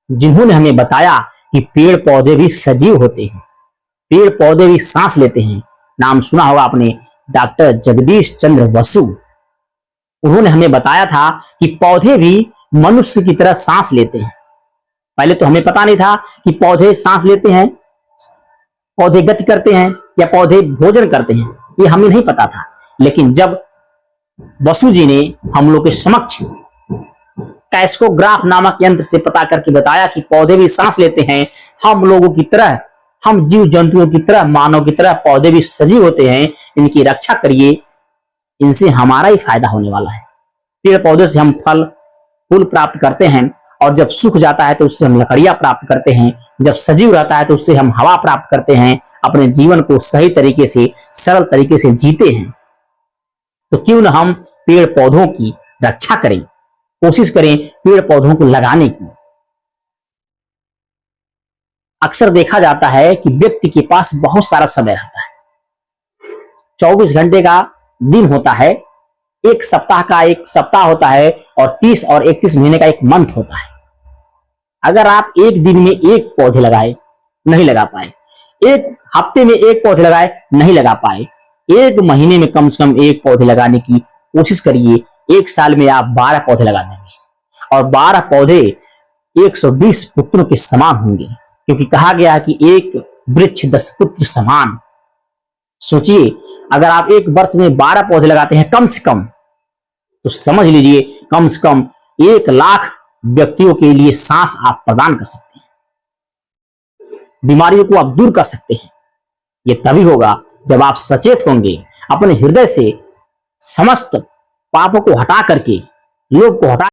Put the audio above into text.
जिन्होंने हमें बताया कि पेड़ पौधे भी सजीव होते हैं, पेड़ पौधे भी सांस लेते हैं। नाम सुना होगा आपने, डॉक्टर जगदीश चंद्र बसु। उन्होंने हमें बताया था कि पौधे भी मनुष्य की तरह सांस लेते हैं। पहले तो हमें पता नहीं था कि पौधे सांस लेते हैं, पौधे गति करते हैं या पौधे भोजन करते हैं, ये हमें नहीं पता था। लेकिन जब बसु जी ने हम लोग के समक्ष कैस्कोग्राफ नामक यंत्र से पता करके बताया कि पौधे भी सांस लेते हैं, हम लोगों की तरह, हम जीव जंतुओं की तरह, मानव की तरह पौधे भी सजीव होते हैं, इनकी रक्षा करिए, इनसे हमारा ही फायदा होने वाला है। पेड़ पौधे से हम फल फूल प्राप्त करते हैं, और जब सूख जाता है तो उससे हम लकड़ियां प्राप्त करते हैं, जब सजीव रहता है तो उससे हम हवा प्राप्त करते हैं, अपने जीवन को सही तरीके से, सरल तरीके से जीते हैं। तो क्यों न हम पेड़ पौधों की रक्षा करें, कोशिश करें पेड़ पौधों को लगाने की। अक्सर देखा जाता है कि व्यक्ति के पास बहुत सारा समय रहता है, 24 घंटे का दिन होता है, एक सप्ताह का एक सप्ताह होता है, और 30 और 31 महीने का एक मंथ होता है। अगर आप एक दिन में एक पौधे लगाए, नहीं लगा पाए, एक हफ्ते में एक पौधे लगाए, नहीं लगा पाए, एक महीने में कम से कम एक पौधे लगाने की कोशिश करिए। एक साल में आप 12 पौधे लगा देंगे, और 12 पौधे 120 पुत्रों के समान होंगे, क्योंकि कहा गया है कि एक वृक्ष 10 पुत्र समान। सोचिए, अगर आप एक वर्ष में 12 पौधे लगाते हैं कम से कम, तो समझ लीजिए कम से कम 1 लाख व्यक्तियों के लिए सांस आप प्रदान कर सकते हैं, बीमारियों को आप दूर कर सकते हैं। ये तभी होगा जब आप सचेत होंगे, अपने हृदय से समस्त पापों को हटा करके, लोभ को हटा